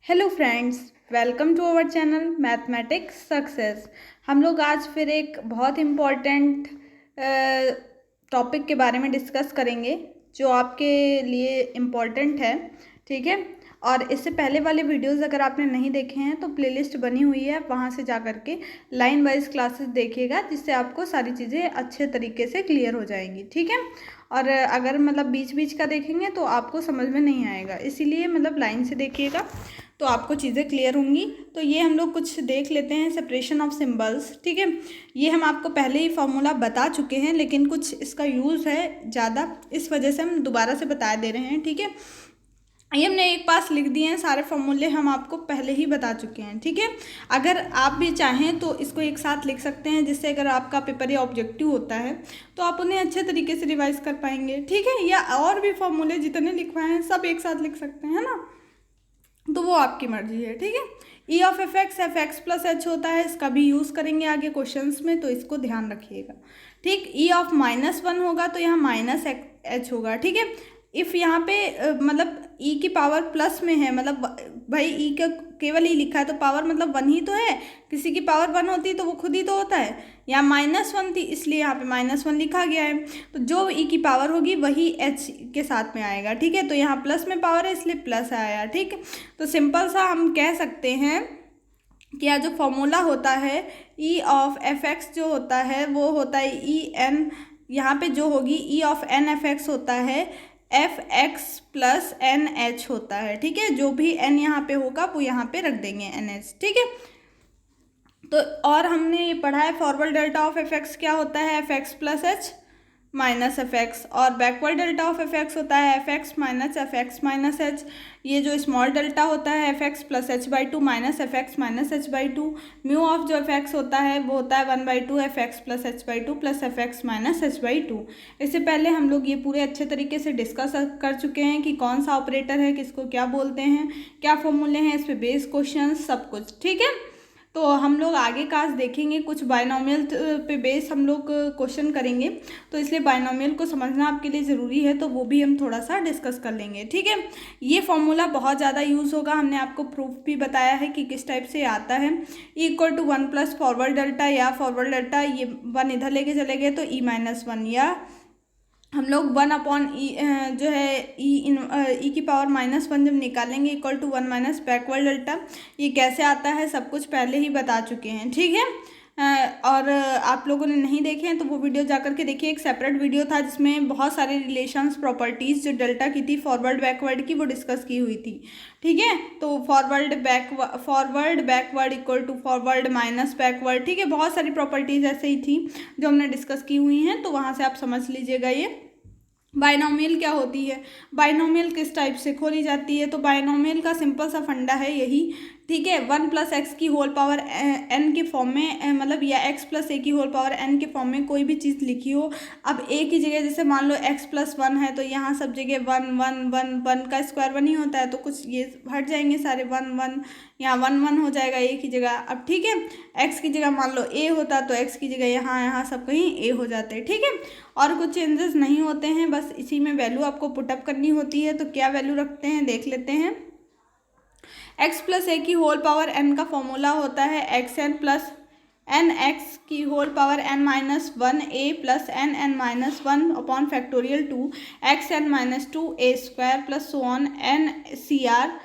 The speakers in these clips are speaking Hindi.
Hello friends, welcome to our channel mathematics success. हम लोग आज फिर एक बहुत इम्पॉर्टेंट टॉपिक के बारे में डिस्कस करेंगे जो आपके लिए इम्पॉर्टेंट है। ठीक है, और इससे पहले वाले वीडियोस अगर आपने नहीं देखे हैं तो प्लेलिस्ट बनी हुई है, वहाँ से जा कर के लाइन वाइज क्लासेस देखिएगा, जिससे आपको सारी चीज़ें अच्छे तरीके से क्लियर हो जाएंगी। ठीक है, और अगर मतलब बीच बीच का देखेंगे तो आपको समझ में नहीं आएगा, इसीलिए मतलब लाइन से देखिएगा तो आपको चीज़ें क्लियर होंगी। तो ये हम लोग कुछ देख लेते हैं, सेपरेशन ऑफ सिंबल्स। ठीक है, ये हम आपको पहले ही फॉर्मूला बता चुके हैं, लेकिन कुछ इसका यूज़ है ज़्यादा, इस वजह से हम दोबारा से बता दे रहे हैं। ठीक है, ये हमने एक पास लिख दिए हैं, सारे फॉर्मूले हम आपको पहले ही बता चुके हैं। ठीक है, अगर आप भी चाहें तो इसको एक साथ लिख सकते हैं, जिससे अगर आपका पेपर या ऑब्जेक्टिव होता है तो आप उन्हें अच्छे तरीके से रिवाइज कर पाएंगे। ठीक है, या और भी फॉर्मूले जितने लिखवाए हैं सब एक साथ लिख सकते हैं ना, तो वो आपकी मर्जी है। ठीक है, E of F X plus H होता है, इसका भी यूज़ करेंगे आगे क्वेश्चंस में, तो इसको ध्यान रखिएगा। ठीक, ई ऑफ -1 होगा तो यहाँ माइनस एच होगा। ठीक है, इफ़ यहाँ पे मतलब ई की पावर प्लस में है, मतलब भाई ई का केवल ई लिखा है तो पावर मतलब 1 ही तो है, किसी की पावर 1 होती है तो वो खुद ही तो होता है। यहाँ -1 थी इसलिए यहाँ पे -1 लिखा गया है, तो जो ई की पावर होगी वही एच के साथ में आएगा। ठीक है, तो यहाँ प्लस में पावर है इसलिए प्लस आया। ठीक, तो सिंपल सा हम कह सकते हैं कि यह जो फॉर्मूला होता है ई ऑफ एफ एक्स जो होता है वो होता है ई एन, यहाँ पे जो होगी E of N F X होता है F X plus N H होता है। ठीक है, जो भी एन यहाँ पे होगा वो यहाँ पे रख देंगे एन एच। ठीक है, तो और हमने ये पढ़ा है forward delta of F X क्या होता है, F X plus H minus F X, और backward delta of F X होता है एफ एक्स माइनस एच। ये जो स्मॉल डेल्टा होता है F X plus H by two minus F x minus H by two. Mu of जो एफ एक्स होता है वो होता है 1/2 F X plus H by two plus F x minus H by two. इससे पहले हम लोग ये पूरे अच्छे तरीके से डिस्कस कर चुके हैं कि कौन सा ऑपरेटर है, किसको क्या बोलते हैं, क्या फॉर्मूले हैं, इस पर बेस क्वेश्चन सब कुछ। ठीक है, तो हम लोग आगे काज देखेंगे, कुछ बायनोमियल पे बेस हम लोग क्वेश्चन करेंगे, तो इसलिए बायनोमियल को समझना आपके लिए ज़रूरी है, तो वो भी हम थोड़ा सा डिस्कस कर लेंगे। ठीक है, ये फॉर्मूला बहुत ज़्यादा यूज़ होगा, हमने आपको प्रूफ भी बताया है कि किस टाइप से आता है। Equal to 1 plus forward delta, या फॉरवर्ड डेल्टा ये 1 इधर लेके चले गए तो E-1, या हम लोग 1 अपॉन ई जो है ई की पावर -1 जब निकालेंगे equal to 1 minus backward delta. ये कैसे आता है सब कुछ पहले ही बता चुके हैं। ठीक है, और आप लोगों ने नहीं देखे हैं तो वो वीडियो जाकर के देखिए, एक सेपरेट वीडियो था जिसमें बहुत सारे रिलेशंस प्रॉपर्टीज़ जो डेल्टा की थी फॉरवर्ड बैकवर्ड की वो डिस्कस की हुई थी। ठीक है, तो forward backward equal to forward minus backward. ठीक है, बहुत सारी प्रॉपर्टीज़ ऐसे ही थी जो हमने डिस्कस की हुई हैं, तो वहाँ से आप समझ लीजिएगा। ये बायनोमियल क्या होती है, बायनोमियल किस टाइप से खोली जाती है, तो बायनोमियल का सिंपल सा फंडा है यही। ठीक है, 1 प्लस एक्स की होल पावर एन के फॉर्म में मतलब या एक्स प्लस ए की होल पावर एन के फॉर्म में कोई भी चीज़ लिखी हो। अब ए की जगह जैसे मान लो एक्स प्लस 1 है तो यहाँ सब जगह 1 का स्क्वायर 1 ही होता है, तो कुछ ये हट जाएंगे सारे 1 यहाँ 1 हो जाएगा ए की जगह। अब ठीक है, एक्स की जगह मान लो ए होता तो एक्स की जगह यहाँ सब कहीं ए हो जाते। ठीक है, और कुछ चेंजेस नहीं होते हैं, बस इसी में वैल्यू आपको पुटअप करनी होती है। तो क्या वैल्यू रखते हैं देख लेते हैं। एक्स प्लस ए की होल पावर एन का फॉर्मूला होता है X N plus N X की whole power n-1 A plus n-1 upon factorial 2 X n-2 A square plus so on N C R.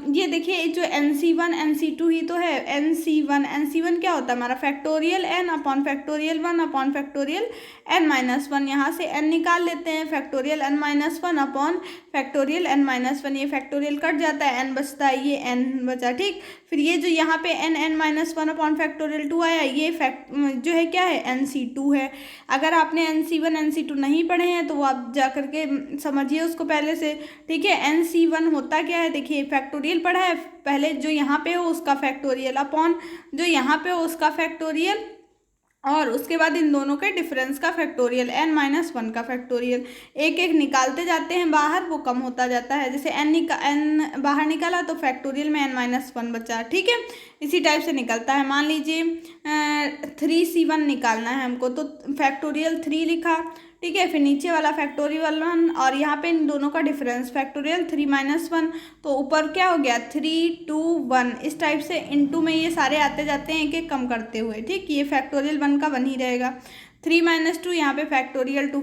ये देखिए जो NC1 NC2 ही तो है। NC1 क्या होता है हमारा factorial n upon factorial 1 upon factorial n-1। यहाँ से n निकाल लेते हैं, factorial n-1 upon factorial n-1, ये फैक्टोरियल कट जाता है, n बचता है, ये n बचा। ठीक, फिर ये जो यहाँ पे n-1 अपॉन फैक्टोरियल 2 आया, ये जो है क्या है NC2 है। अगर आपने NC1 NC2 नहीं पढ़े हैं तो वो आप जा करके समझिए उसको पहले से। ठीक है, NC1 होता क्या है, देखिए फैक्टोरियल पढ़ा है पहले, जो यहाँ पे हो उसका फैक्टोरियल अपॉन जो यहाँ पे हो उसका फैक्टोरियल, और उसके बाद इन दोनों के डिफरेंस का फैक्टोरियल n-1 का फैक्टोरियल। एक एक निकालते जाते हैं बाहर, वो कम होता जाता है। जैसे n बाहर निकाला तो फैक्टोरियल में n-1 बचा। ठीक है, इसी टाइप से निकलता है। मान लीजिए 3C1 निकालना है हमको, तो फैक्टोरियल 3 लिखा, ठीक है। फिर नीचे वाला फैक्टोरियल 1 और यहाँ पे इन दोनों का डिफरेंस फैक्टोरियल 3 - 1, तो ऊपर क्या हो गया 3 2 1। इस टाइप से इनटू में ये सारे आते जाते हैं एक एक कम करते हुए, ठीक। ये फैक्टोरियल 1 का 1 ही रहेगा। 3 - 2 यहाँ पे फैक्टोरियल 2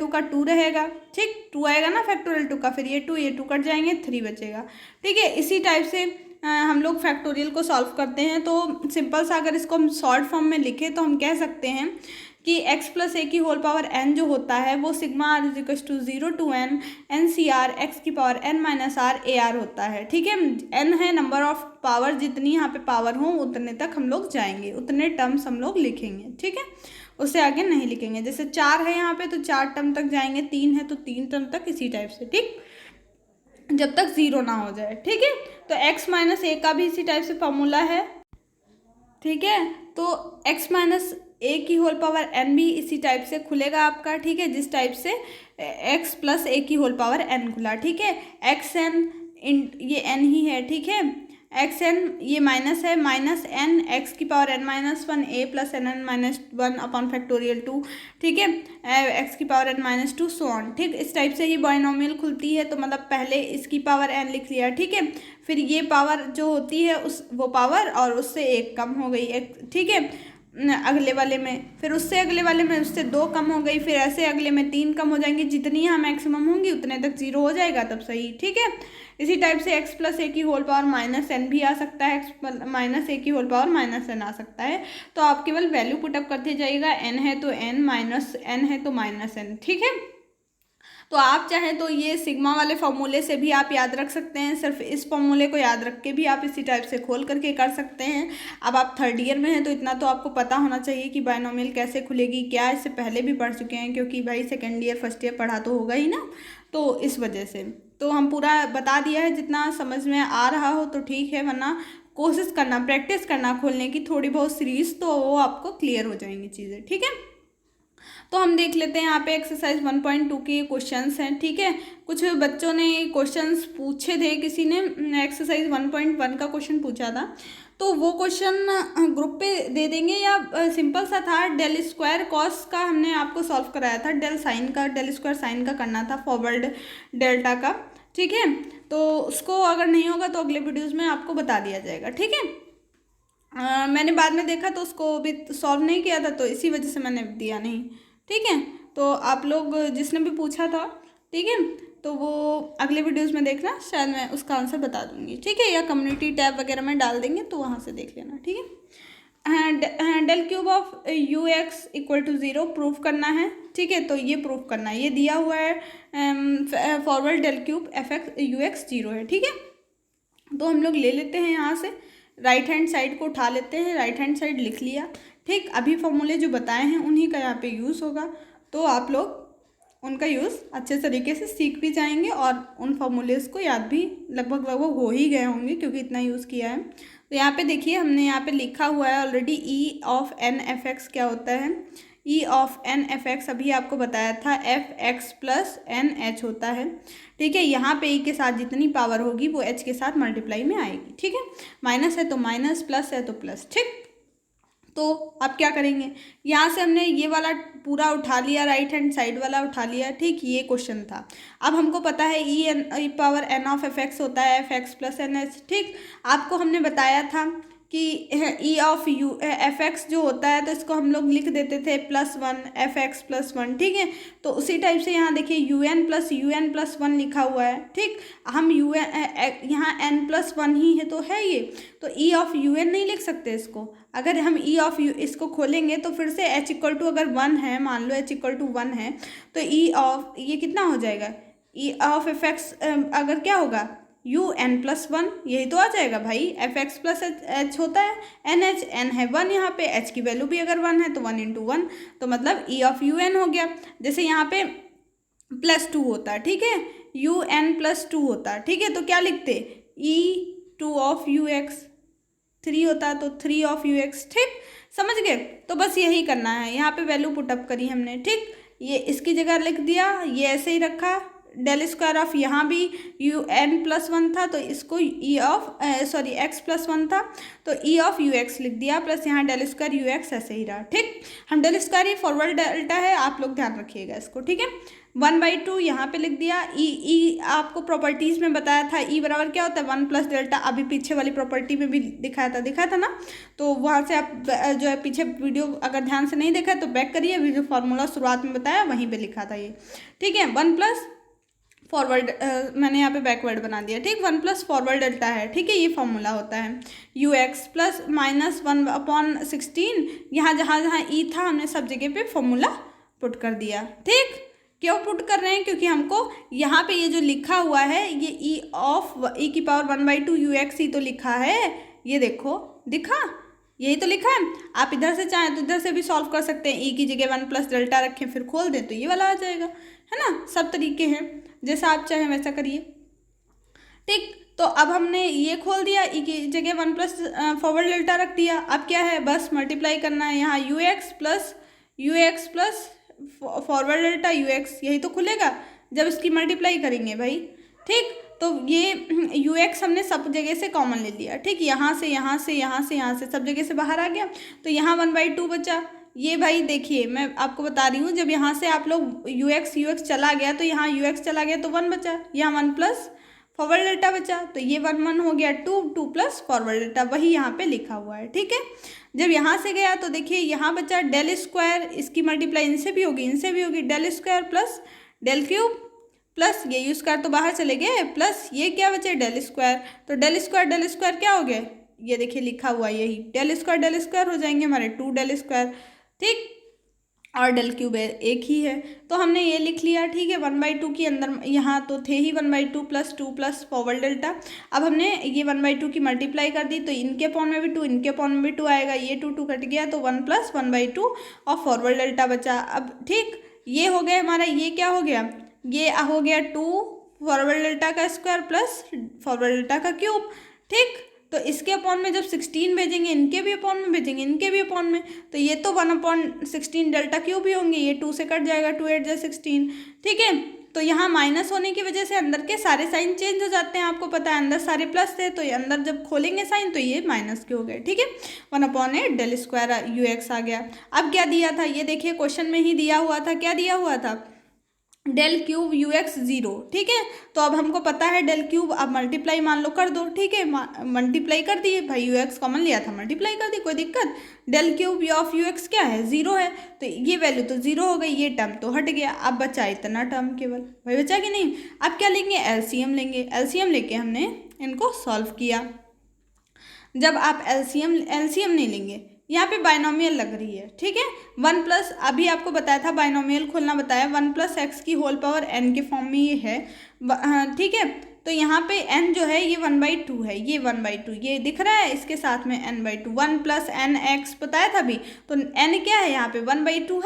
का 2 रहेगा, ठीक। 2 आएगा ना फैक्टोरियल 2 का, फिर ये 2 कट जाएंगे, 3 बचेगा, ठीक है। इसी टाइप से हम लोग फैक्टोरियल को सॉल्व करते हैं। तो सिंपल सा अगर इसको हम शॉर्ट फॉर्म में लिखें तो हम कह सकते हैं कि x + a की होल पावर n जो होता है वो sigma r = 0 to n NCR x की पावर n - r AR होता है, ठीक है। n है नंबर ऑफ पावर, जितनी यहाँ पे पावर हो उतने तक हम लोग जाएंगे, उतने टर्म्स हम लोग लिखेंगे, ठीक है। उससे आगे नहीं लिखेंगे। जैसे 4 है यहाँ पे तो 4 टर्म तक जाएंगे, 3 है तो 3 टर्म तक, इसी टाइप से, ठीक, जब तक 0 ना हो जाए, ठीक है। तो x - a का भी इसी टाइप से फॉर्मूला है, ठीक है। तो x - a की होल पावर n भी इसी टाइप से खुलेगा आपका, ठीक है, जिस टाइप से x + a की होल पावर n खुला, ठीक है। xn ये n ही है, ठीक है। xn ये माइनस है, -n x की power n - 1 a + nn - 1 upon factorial 2, ठीक है, x की पावर n - 2 सो ऑन, ठीक। इस टाइप से ही बाइनोमियल खुलती है। तो मतलब पहले इसकी पावर n लिख लिया, ठीक है। फिर ये पावर जो होती है वो पावर और उससे 1 कम हो गई, ठीक है, अगले वाले में। फिर उससे अगले वाले में उससे 2 कम हो गई, फिर ऐसे अगले में 3 कम हो जाएंगी। जितनी यहाँ मैक्सिमम होंगी उतने तक 0 हो जाएगा, तब सही, ठीक है। इसी टाइप से x + a की होल पावर -n भी आ सकता है, x - a की होल पावर -n आ सकता है। तो आप केवल वैल्यू पुटअप करते जाइएगा, n है तो n, -n है तो -n, ठीक है। तो आप चाहें तो ये सिग्मा वाले फॉर्मूले से भी आप याद रख सकते हैं। सिर्फ इस फॉर्मूले को याद रख के भी आप इसी टाइप से खोल करके कर सकते हैं। अब आप 3rd ईयर में हैं तो इतना तो आपको पता होना चाहिए कि बायनोमियल कैसे खुलेगी, क्या इससे पहले भी पढ़ चुके हैं, क्योंकि भाई 2nd ईयर 1st ईयर पढ़ा तो होगा ही ना, तो इस वजह से तो हम पूरा बता दिया है। जितना समझ में आ रहा हो तो ठीक है, वरना कोशिश करना, प्रैक्टिस करना खोलने की थोड़ी बहुत सीरीज, तो वो आपको क्लियर हो जाएंगी चीज़ें, ठीक है। तो हम देख लेते हैं यहाँ पे एक्सरसाइज 1.2 के क्वेश्चंस हैं, ठीक है। कुछ बच्चों ने क्वेश्चंस पूछे थे, किसी ने एक्सरसाइज 1.1 का क्वेश्चन पूछा था, तो वो क्वेश्चन ग्रुप पे दे देंगे, या सिंपल सा था डेल स्क्वायर कॉस का हमने आपको सॉल्व कराया था, डेल स्क्वायर साइन का करना था, फॉरवर्ड डेल्टा का, ठीक है। तो उसको अगर नहीं होगा तो अगले वीडियोज़ में आपको बता दिया जाएगा, ठीक है। मैंने बाद में देखा तो उसको भी सॉल्व नहीं किया था, तो इसी वजह से मैंने दिया नहीं, ठीक है। तो आप लोग जिसने भी पूछा था, ठीक है, तो वो अगले वीडियोस में देखना, शायद मैं उसका आंसर बता दूंगी, ठीक है, या कम्युनिटी टैब वगैरह में डाल देंगे तो वहाँ से देख लेना, ठीक है। Del cube of ux = 0 proof करना है, ठीक है। तो ये प्रूफ करना है, ये दिया हुआ है, फॉरवर्ड डेल क्यूब ux 0 है, ठीक है। तो हम लोग ले लेते हैं यहाँ से, राइट हैंड साइड को उठा लेते हैं, राइट हैंड साइड लिख लिया, ठीक। अभी फॉर्मूले जो बताए हैं उन्हीं का यहाँ पे यूज़ होगा, तो आप लोग उनका यूज़ अच्छे तरीके से सीख भी जाएंगे और उन फॉर्मूलेस को याद भी लगभग हो ही गए होंगे, क्योंकि इतना यूज़ किया है। तो यहाँ पे देखिए, हमने यहाँ पे लिखा हुआ है already, E of N F X क्या होता है। E of N F X अभी आपको बताया था, F X plus N H होता है, ठीक है। यहाँ पे ई के साथ जितनी पावर होगी वो एच के साथ मल्टीप्लाई में आएगी, ठीक है। माइनस है तो माइनस, प्लस है तो प्लस, ठीक। तो अब क्या करेंगे, यहाँ से हमने ये वाला पूरा उठा लिया, राइट हैंड साइड वाला उठा लिया, ठीक। ये क्वेश्चन था। अब हमको पता है E power N of F X होता है F X plus N H, ठीक। आपको हमने बताया था कि E of U F X जो होता है तो इसको हम लोग लिख देते थे +1 एफ एक्स +1, ठीक है। तो उसी टाइप से यहाँ देखिए यू एन प्लस 1 लिखा हुआ है, ठीक। हम यू एन यहाँ n+1 ही है तो है ये, तो ई ऑफ यू एन नहीं लिख सकते इसको। अगर हम ई ऑफ यू इसको खोलेंगे तो फिर से h = अगर 1 है, मान लो h = 1 है, तो ई ऑफ ये कितना हो जाएगा, ई ऑफ एफ एक्स अगर क्या होगा UN+1, यही तो आ जाएगा भाई, एफ एक्स प्लस एच होता है एन एच, एन है 1, यहाँ पे एच की वैल्यू भी अगर 1 है तो 1 × 1, तो मतलब ई ऑफ यू एन हो गया। जैसे यहाँ पे +2 होता है, ठीक है, UN+2 होता है, ठीक है, तो क्या लिखते E2 ऑफ UX, 3 होता तो 3 ऑफ UX, ठीक, समझ गए। तो बस यही करना है, यहाँ पे वैल्यू पुटअप करी हमने, ठीक। ये इसकी जगह लिख दिया, ये ऐसे ही रखा, डेल स्क्वायर ऑफ यहाँ भी यू एन प्लस वन था तो इसको E of x plus one था तो ई ऑफ यू एक्स लिख दिया, प्लस यहाँ डेल स्क्वायर यू एक्स ऐसे ही रहा। ठीक, हम डेल स्क्वायर ही फॉरवर्ड डेल्टा है, आप लोग ध्यान रखिएगा इसको। ठीक है, 1/2 यहाँ पे लिख दिया। ई आपको प्रॉपर्टीज़ में बताया था ई बराबर क्या होता है 1 प्लस डेल्टा, अभी पीछे वाली प्रॉपर्टी में भी दिखाया था ना, तो वहाँ से आप जो है पीछे वीडियो अगर ध्यान से नहीं देखा तो बैक करिए, वीडियो फार्मूला शुरुआत में बताया वहीं पे लिखा था ये। ठीक है, 1 प्लस फॉरवर्ड मैंने यहाँ पे बैकवर्ड बना दिया। ठीक, 1 प्लस फॉरवर्ड डेल्टा है। ठीक है, ये फॉर्मूला होता है यू एक्स प्लस -1/16। यहाँ जहाँ जहाँ ई था हमने सब जगह पे फॉर्मूला पुट कर दिया। ठीक, क्यों पुट कर रहे हैं, क्योंकि हमको यहाँ पे ये जो लिखा हुआ है ये ई की पावर 1/2 यू एक्स ही तो लिखा है, ये देखो दिखा, यही तो लिखा है। आप इधर से चाहें तो इधर से भी सॉल्व कर सकते हैं, ई की जगह 1 प्लस डेल्टा रखें फिर खोल दें तो ये वाला आ जाएगा, है ना। सब तरीके हैं, जैसा आप चाहें वैसा करिए। ठीक, तो अब हमने ये खोल दिया, ई की जगह 1 प्लस फॉरवर्ड डेल्टा रख दिया। अब क्या है, बस मल्टीप्लाई करना है, यहाँ you X plus forward delta U x, यही तो खुलेगा जब इसकी मल्टीप्लाई करेंगे भाई। ठीक, तो ये यू एक्स हमने सब जगह से कॉमन ले लिया। ठीक, यहाँ से सब जगह से बाहर आ गया तो यहाँ 1/2 बचा। ये भाई देखिए मैं आपको बता रही हूँ, जब यहाँ से आप लोग यू एक्स चला गया तो यहाँ यू एक्स चला गया तो 1 बचा, यहाँ 1 प्लस फॉरवर्ड डेल्टा बचा तो ये 1 हो गया, 2 प्लस फॉरवर्ड डेल्टा वही यहाँ पे लिखा हुआ है। ठीक है, जब यहाँ से गया तो देखिए यहाँ बचा डेल स्क्वायर, इसकी मल्टीप्लाई इनसे भी होगी, del square plus del cube plus ये यू स्क्वायर तो बाहर चले गए, प्लस ये क्या बचे डेल स्क्वायर, तो डेल स्क्वायर क्या हो गया, ये देखिए लिखा हुआ यही डेल स्क्वायर हो जाएंगे हमारे 2 डेल स्क्वायर। ठीक, और डेल क्यूब एक ही है तो हमने ये लिख लिया। ठीक है, 1/2 की अंदर यहाँ तो थे ही 1/2 प्लस 2 प्लस फॉरवर्ड डेल्टा। अब हमने ये 1/2 की मल्टीप्लाई कर दी तो इनके अपॉन में भी 2 इनके अपॉन में भी 2 आएगा, ये 2 कट गया तो 1 प्लस 1/2 और फॉरवर्ड डेल्टा बचा। अब ठीक, ये हो गया हमारा, ये क्या हो गया, ये हो गया 2 फॉरवर्ड डेल्टा का स्क्वायर प्लस फॉरवर्ड डेल्टा का क्यूब। ठीक, तो इसके अपॉन में जब 16 भेजेंगे इनके भी अपॉन में भेजेंगे इनके भी अपॉन में, तो ये तो 1/16 डेल्टा क्यूब भी होंगे, ये 2 से कट जाएगा, 2 8 जा 16। ठीक है, तो यहाँ माइनस होने की वजह से अंदर के सारे साइन चेंज हो जाते हैं, आपको पता है अंदर सारे प्लस थे तो ये अंदर जब खोलेंगे साइन तो ये माइनस के हो गए। ठीक है, 1/8 डेल स्क्वायर यू एक्स आ गया। अब क्या दिया था, ये देखिए क्वेश्चन में ही दिया हुआ था, क्या दिया हुआ था, डेल क्यूब यू एक्स 0। ठीक है, तो अब हमको पता है डेल क्यूब, अब मल्टीप्लाई मान लो कर दो। ठीक है, मल्टीप्लाई कर दिए भाई, यू एक्स कॉमन लिया था मल्टीप्लाई कर दी, कोई दिक्कत। Del cube of U X क्या है 0 है तो ये वैल्यू तो 0 हो गई, ये टर्म तो हट गया। अब बचा इतना टर्म केवल, भाई बचा कि नहीं। अब क्या लेंगे, एलसीएम लेंगे, एलसीएम लेके हमने इनको सॉल्व किया। जब आप एलसीएम नहीं लेंगे, यहाँ पे बाइनोमियल लग रही है। ठीक है, 1 प्लस, अभी आपको बताया था बाइनोमियल खोलना बताया, 1 प्लस एक्स की होल पावर n के फॉर्म में ये है। ठीक है, तो यहाँ पे n जो है ये 1/2 है, ये 1/2 ये दिख रहा है, इसके साथ में n/2, 1 प्लस एन एक्स बताया था अभी, तो n क्या है यहाँ पे 1/2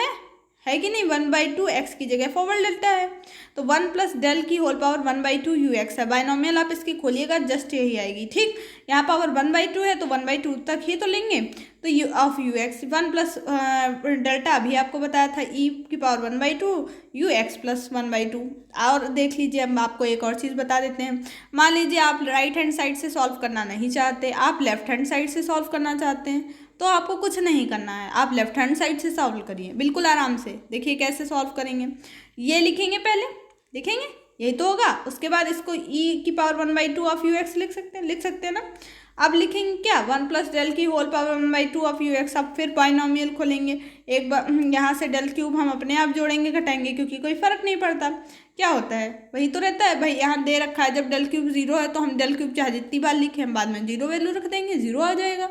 है कि नहीं, 1/2 एक्स की जगह फॉरवर्ड डेल्टा है तो 1 प्लस डेल की होल पावर 1/2 यू एक्स है। बाइनोमियल आप इसकी खोलिएगा जस्ट यही आएगी। ठीक, यहाँ पावर 1/2 है तो 1/2 तक ही तो लेंगे, तो you of U x 1 plus delta अभी आपको बताया था ई की पावर 1/2 यू एक्स प्लस 1/2। और देख लीजिए, अब आपको एक और चीज़ बता देते हैं, मान लीजिए आप राइट हैंड साइड से सॉल्व करना नहीं चाहते, आप लेफ्ट हैंड साइड से सॉल्व करना चाहते हैं, तो आपको कुछ नहीं करना है, आप लेफ्ट हैंड साइड से सॉल्व करिए बिल्कुल आराम से। देखिए कैसे सॉल्व करेंगे, ये लिखेंगे पहले, लिखेंगे यही तो होगा, उसके बाद इसको ई की पावर 1/2 ऑफ यू एक्स लिख सकते हैं ना। अब लिखेंगे क्या, 1 प्लस डेल की whole power 1/2 of U X. अब फिर बाइनोमियल खोलेंगे, एक बार यहाँ से डेल क्यूब हम अपने आप जोड़ेंगे घटाएंगे क्योंकि कोई फर्क नहीं पड़ता, क्या होता है वही तो रहता है भाई। यहाँ दे रखा है जब डेल क्यूब 0 है तो हम डेल क्यूब चाहे जितनी बार लिखें हम बाद में 0 वैल्यू रख देंगे, 0 आ जाएगा।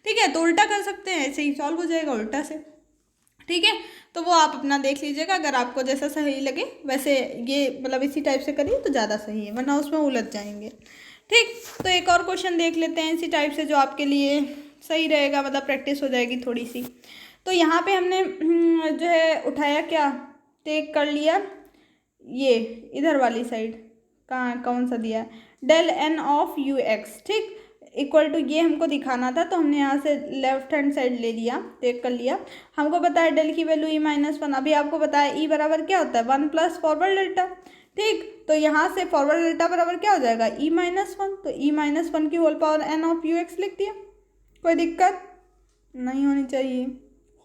ठीक है, तो उल्टा कर सकते हैं, ऐसे ही सॉल्व हो जाएगा उल्टा से। ठीक है, तो वो आप अपना देख लीजिएगा, अगर आपको जैसा सही लगे वैसे, ये मतलब इसी टाइप से करिए तो ज़्यादा सही है, वरना उसमें उलझ जाएंगे। ठीक, तो एक और क्वेश्चन देख लेते हैं इसी टाइप से जो आपके लिए सही रहेगा, मतलब प्रैक्टिस हो जाएगी थोड़ी सी। तो यहाँ पे हमने जो है उठाया क्या, टेक कर लिया ये इधर वाली साइड, कौन सा दिया, del N of U X. ठीक, इक्वल टू ये हमको दिखाना था तो हमने यहाँ से लेफ्ट हैंड साइड ले लिया, टेक कर लिया। हमको पता है डेल की वैल्यू ई -1, अभी आपको पता है ई बराबर क्या होता है 1 प्लस फॉरवर्ड डेल्टा। ठीक, तो यहाँ से फॉरवर्ड डेल्टा बराबर क्या हो जाएगा, e-1, तो e-1 की whole power n of U X लिख दिया। कोई दिक्कत नहीं होनी चाहिए,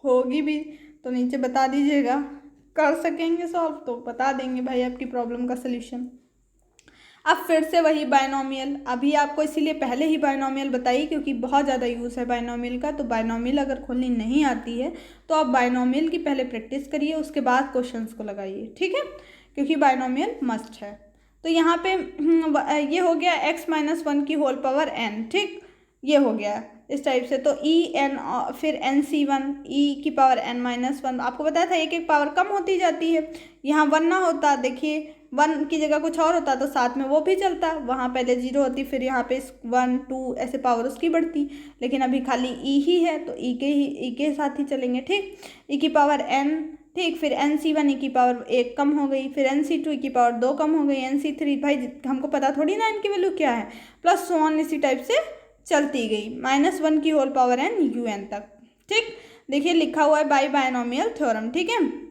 होगी भी तो नीचे बता दीजिएगा, कर सकेंगे सॉल्व तो बता देंगे भाई आपकी प्रॉब्लम का सल्यूशन। अब फिर से वही बायनोमियल, अभी आपको इसीलिए पहले ही बायनोमियल बताई क्योंकि बहुत ज़्यादा यूज़ है बायनोमियल का। तो बायनोमियल अगर खोलनी नहीं आती है तो आप बायनोमियल की पहले प्रैक्टिस करिए, उसके बाद क्वेश्चंस को लगाइए, ठीक है, क्योंकि बायनोमियल मस्ट है। तो यहाँ पे ये हो गया x-1 की होल पावर n, ठीक, ये हो गया इस टाइप से। तो en फिर nc1 e की पावर n-1, आपको बताया था एक एक पावर कम होती जाती है। यहाँ 1 ना होता, देखिए 1 की जगह कुछ और होता तो साथ में वो भी चलता, वहाँ पहले 0 होती, फिर यहाँ पे 1 2 ऐसे पावर उसकी बढ़ती, लेकिन अभी खाली e ही है तो e के साथ ही चलेंगे, ठीक। e की पावर n, ठीक, फिर nc1 e की पावर 1 कम हो गई, फिर nc2 e की पावर 2 कम हो गई, nc3 भाई हमको पता थोड़ी ना इनकी वैल्यू क्या है, प्लस सो ऑन इसी टाइप से चलती गई -1 की होल पावर n un तक, ठीक। देखिए लिखा हुआ है बाय बायनोमियल थ्योरम, ठीक है।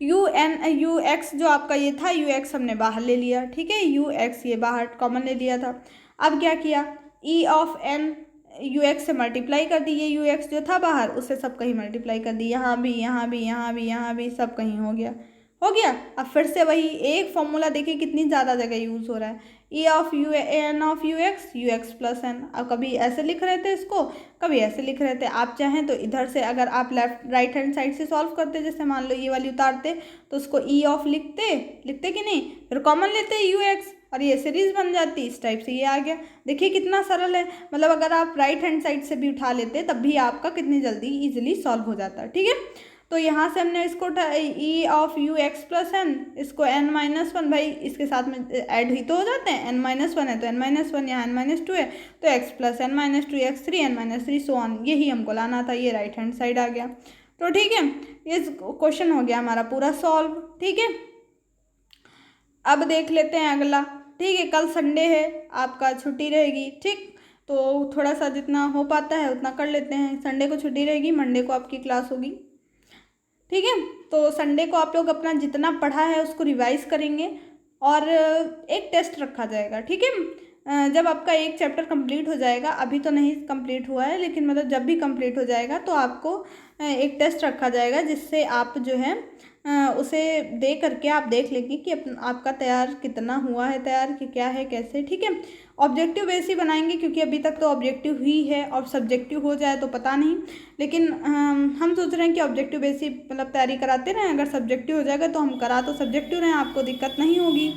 यू एक्स जो आपका ये था यू एक्स हमने बाहर ले लिया, ठीक है, यू एक्स ये बाहर कॉमन ले लिया था। अब क्या किया, E of N U X से मल्टीप्लाई कर दी, ये यू एक्स जो था बाहर उससे सब कहीं मल्टीप्लाई कर दी, यहाँ भी यहाँ भी यहाँ भी यहाँ भी सब कहीं हो गया, हो गया। अब फिर से वही एक फॉर्मूला देखिए कितनी ज़्यादा जगह यूज़ हो रहा है, E of U N of U X plus N. अब कभी ऐसे लिख रहे थे इसको, कभी ऐसे लिख रहे थे, आप चाहें तो इधर से अगर आप लेफ्ट राइट हैंड साइड से सॉल्व करते, जैसे मान लो ये वाली उतारते तो उसको ई ऑफ लिखते कि नहीं, फिर कॉमन लेते यू एक्स और ये सीरीज बन जाती, इस टाइप से ये आ गया। देखिए कितना सरल है, मतलब अगर आप राइट हैंड साइड से भी उठा लेते तब भी आपका कितनी जल्दी इजीली सॉल्व हो जाता है, ठीक है। तो यहाँ से हमने इसको E of U X plus N, इसको n-1, भाई इसके साथ में ऐड ही तो हो जाते हैं, n-1 है तो n-1, यहाँ n-2 है तो x plus n-2 x3 n-3 so on, यही हमको लाना था, ये राइट हैंड साइड आ गया। तो ठीक है, ये क्वेश्चन हो गया हमारा पूरा सॉल्व, ठीक है। अब देख लेते हैं अगला, ठीक है। कल संडे है, आपका छुट्टी रहेगी, ठीक, तो थोड़ा सा जितना हो पाता है उतना कर लेते हैं। संडे को छुट्टी रहेगी, मंडे को आपकी क्लास होगी, ठीक है। तो संडे को आप लोग अपना जितना पढ़ा है उसको रिवाइज करेंगे और एक टेस्ट रखा जाएगा, ठीक है। जब आपका एक चैप्टर कंप्लीट हो जाएगा, अभी तो नहीं कंप्लीट हुआ है लेकिन मतलब जब भी कंप्लीट हो जाएगा तो आपको एक टेस्ट रखा जाएगा जिससे आप जो है उसे दे करके आप देख लेंगे कि आपका तैयार कितना हुआ है, तैयार कि क्या है कैसे, ठीक है। ऑब्जेक्टिव बेस ही बनाएंगे क्योंकि अभी तक तो ऑब्जेक्टिव ही है, और सब्जेक्टिव हो जाए तो पता नहीं, लेकिन हम सोच रहे हैं कि ऑब्जेक्टिव बेस ही मतलब तैयारी कराते रहें। अगर सब्जेक्टिव हो जाएगा तो हम करा तो सब्जेक्टिव रहें, आपको दिक्कत नहीं होगी,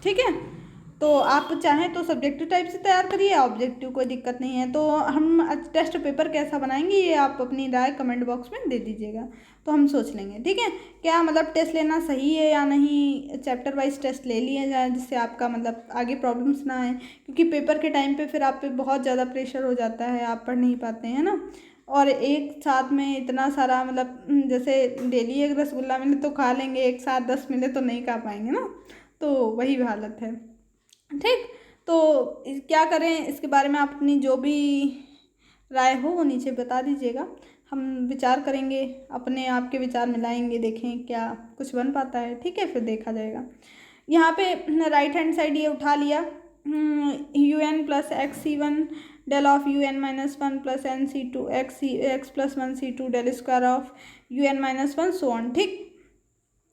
ठीक है। तो आप चाहें तो सब्जेक्टिव टाइप से तैयार करिए, ऑब्जेक्टिव कोई दिक्कत नहीं है। तो हम टेस्ट पेपर कैसा बनाएंगे ये आप अपनी राय कमेंट बॉक्स में दे दीजिएगा, तो हम सोच लेंगे, ठीक है। क्या मतलब टेस्ट लेना सही है या नहीं, चैप्टर वाइज टेस्ट ले लिया जाए जिससे आपका मतलब आगे प्रॉब्लम्स ना आए, क्योंकि पेपर के टाइम पे फिर आप पे बहुत ज़्यादा प्रेशर हो जाता है, आप पढ़ नहीं पाते हैं ना। और एक साथ में इतना सारा मतलब जैसे डेली एक रसगुल्ला मिले तो खा लेंगे, एक साथ 10 मिले तो नहीं खा पाएंगे ना, तो वही हालत है, ठीक। तो क्या करें इसके बारे में आप अपनी जो भी राय हो वो नीचे बता दीजिएगा, हम विचार करेंगे, अपने आप के विचार मिलाएंगे, देखें क्या कुछ बन पाता है, ठीक है, फिर देखा जाएगा। यहाँ पे राइट हैंड साइड ये उठा लिया, U N plus X C one del of U N -1 plus N C two X plus 1 C two del square of U N -1 so on, ठीक।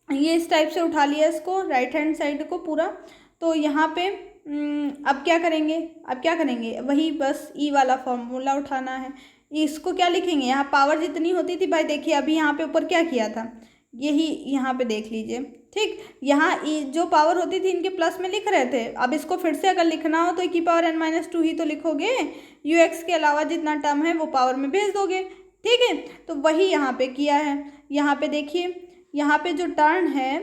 ये इस टाइप से उठा लिया इसको राइट हैंड साइड को पूरा। तो यहाँ पे अब क्या करेंगे, वही बस ई वाला फॉर्मूला उठाना है। इसको क्या लिखेंगे, यहाँ पावर जितनी होती थी भाई, देखिए अभी यहाँ पे ऊपर क्या किया था, यही यहाँ पे देख लीजिए, ठीक। यहाँ ई जो पावर होती थी इनके प्लस में लिख रहे थे, अब इसको फिर से अगर लिखना हो तो e की पावर n-2 ही तो लिखोगे, यू एक्स के अलावा जितना टर्म है वो पावर में भेज दोगे, ठीक है। तो वही यहाँ पे किया है। यहाँ पे देखिए, यहाँ पे जो टर्म है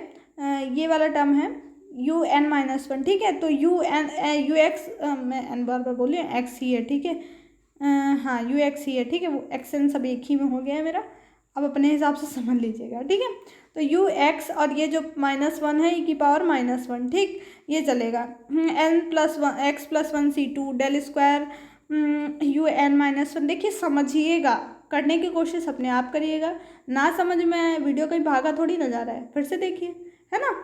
ये वाला टर्म है यू एन -1, ठीक है। तो यू एक्स मैं एन बार बोलिए एक्स ही है, ठीक है, हाँ यू एक्स ही है, ठीक है, वो एक्स एन सब एक ही में हो गया है मेरा, अब अपने हिसाब से समझ लीजिएगा, ठीक है। तो यू एक्स और ये जो -1 है e की पावर -1, ठीक, ये चलेगा n plus one X plus 1 C two del square U N -1। देखिए समझिएगा, करने की कोशिश अपने आप करिएगा, ना समझ में वीडियो कहीं भागा थोड़ी ना जा रहा है, फिर से देखिए, है ना।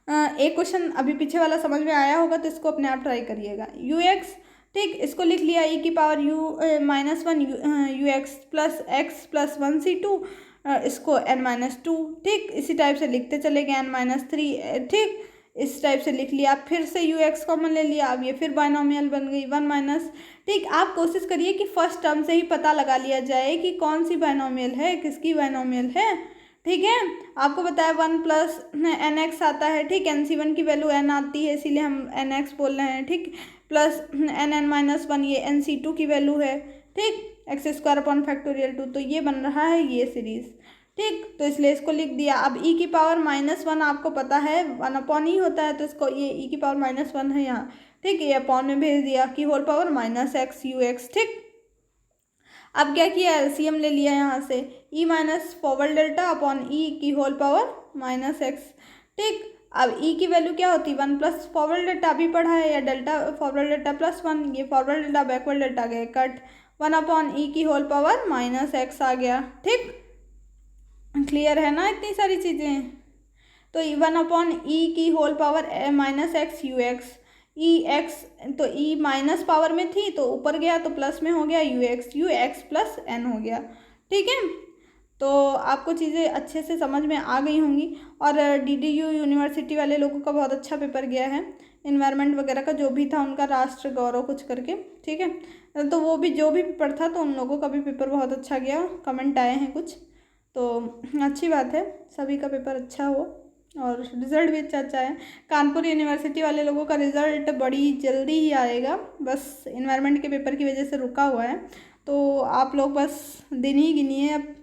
एक क्वेश्चन अभी पीछे वाला समझ में आया होगा तो इसको अपने आप ट्राई करिएगा। यू एक्स, ठीक, इसको लिख लिया ई की power -1 you x +x+1 c2, इसको n-2, ठीक, इसी टाइप से लिखते चले गए n-3, ठीक, इस टाइप से लिख लिया। फिर से यू एक्स कॉमन ले लिया, अब ये फिर बायनोमियल बन गई 1 माइनस, ठीक। आप कोशिश करिए कि फर्स्ट टर्म से ही पता लगा लिया जाए कि कौन सी बायनोमियल है, किसकी बायनोमियल है, ठीक है। आपको बताया 1 प्लस nx आता है, ठीक, nc1 की वैल्यू n आती है इसीलिए हम nx बोल रहे हैं, ठीक, प्लस nn-1 ये nc2 की वैल्यू है, ठीक, x² तो ये बन रहा है ये सीरीज, ठीक। तो इसलिए इसको लिख दिया। अब e की पावर -1 आपको पता है 1/e होता है, तो इसको ये e की पावर -1 है यहाँ, ठीक, ये अपॉन में भेज दिया कि होल पावर -x ux, ठीक। अब क्या किया, एलसीएम ले लिया यहाँ से, e minus forward delta upon e की होल पावर -x, ठीक। अब e की वैल्यू क्या होती है 1 प्लस फॉरवर्ड डेल्टा अभी पढ़ा है, या डेल्टा फॉरवर्ड डेल्टा +1, ये फॉरवर्ड डेल्टा बैकवर्ड डेल्टा गए कट, 1/e की होल पावर -x आ गया, ठीक। क्लियर है ना इतनी सारी चीज़ें। तो 1/e की होल पावर -x ux, ई एक्स, तो ई माइनस पावर में थी तो ऊपर गया तो प्लस में हो गया यू एक्स प्लस एन हो गया, ठीक है। तो आपको चीज़ें अच्छे से समझ में आ गई होंगी। और DDU यूनिवर्सिटी वाले लोगों का बहुत अच्छा पेपर गया है, इन्वायरमेंट वगैरह का जो भी था उनका, राष्ट्र गौरव कुछ करके, ठीक है। तो वो भी जो भी पेपर था तो उन लोगों का भी पेपर बहुत अच्छा गया, कमेंट आए हैं कुछ, तो अच्छी बात है, सभी का पेपर अच्छा हो और रिज़ल्ट भी अच्छा है। कानपुर यूनिवर्सिटी वाले लोगों का रिज़ल्ट बड़ी जल्दी ही आएगा, बस इन्वायरमेंट के पेपर की वजह से रुका हुआ है, तो आप लोग बस दिन ही गिनिए, अब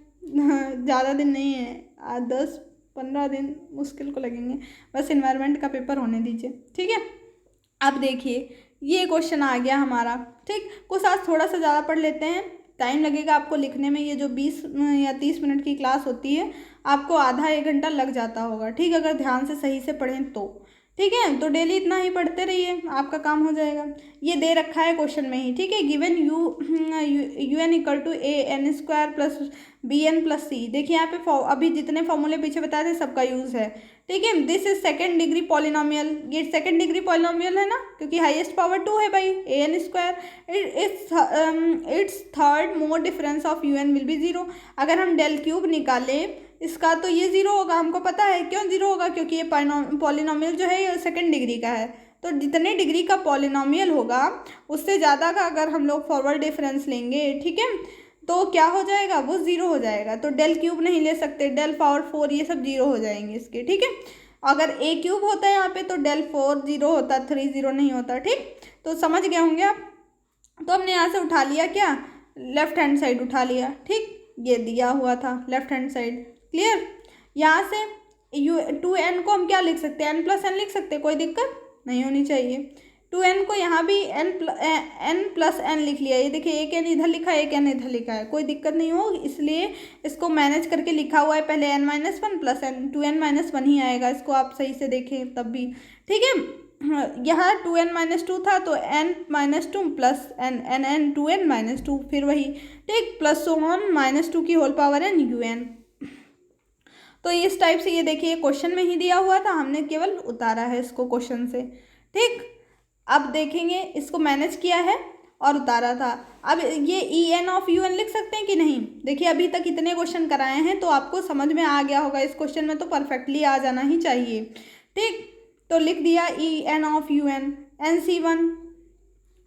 ज़्यादा दिन नहीं है, 10-15 दिन मुश्किल को लगेंगे, बस इन्वायरमेंट का पेपर होने दीजिए, ठीक है। अब देखिए ये क्वेश्चन आ गया हमारा, ठीक। कुछ आज थोड़ा सा ज़्यादा पढ़ लेते हैं, टाइम लगेगा आपको लिखने में, ये जो 20 या 30 मिनट की क्लास होती है आपको आधा 1 घंटा लग जाता होगा, ठीक, अगर ध्यान से सही से पढ़ें तो, ठीक है। तो डेली इतना ही पढ़ते रहिए, आपका काम हो जाएगा। ये दे रखा है क्वेश्चन में ही, ठीक है, given U N equal to A N square plus B N plus C. देखिए यहाँ पे अभी जितने फॉर्मूले पीछे बताए थे सबका यूज़ है, ठीक है। This is second degree polynomial, ये सेकेंड डिग्री पॉलिनोमियल है ना, क्योंकि हाईएस्ट पावर 2 है भाई, A N square, it's third more difference of U N will be 0। अगर हम डेल क्यूब निकालें इसका तो ये 0 होगा, हमको पता है क्यों 0 होगा, क्योंकि ये पॉलिनोमियल जो है ये सेकेंड डिग्री का है, तो जितने डिग्री का पॉलिनोमियल होगा उससे ज़्यादा का अगर हम लोग फॉरवर्ड डिफरेंस लेंगे, ठीक है, तो क्या हो जाएगा, वो 0 हो जाएगा। तो डेल क्यूब नहीं ले सकते, डेल पावर 4 ये सब 0 हो जाएंगे इसके, ठीक है। अगर ए क्यूब होता है यहाँ पे तो डेल 4 0 होता, 3 0 नहीं होता, ठीक। तो समझ गए होंगे आप। तो हमने यहाँ से उठा लिया क्या, लेफ्ट हैंड साइड उठा लिया, ठीक, ये दिया हुआ था लेफ्ट हैंड साइड, क्लियर। यहाँ से टू एन को हम क्या लिख सकते हैं, n+n लिख सकते हैं, कोई दिक्कत नहीं होनी चाहिए। 2n को यहाँ भी n+n लिख लिया, ये देखिए एक n इधर लिखा है एक n इधर लिखा है, कोई दिक्कत नहीं हो, इसलिए इसको मैनेज करके लिखा हुआ है, पहले n-1 प्लस n, 2n-1 ही आएगा, इसको आप सही से देखें तब भी, ठीक है। यहाँ 2n-2 था तो n-2 प्लस n 2n-2 फिर वही, ठीक, प्लस -2 की होल पावर n un। तो इस टाइप से ये देखिए क्वेश्चन में ही दिया हुआ था, हमने केवल उतारा है इसको क्वेश्चन से, ठीक। अब देखेंगे इसको मैनेज किया है और उतारा था। अब ये en ऑफ un लिख सकते हैं कि नहीं, देखिए अभी तक इतने क्वेश्चन कराए हैं तो आपको समझ में आ गया होगा, इस क्वेश्चन में तो परफेक्टली आ जाना ही चाहिए, ठीक। तो लिख दिया en of un, nc1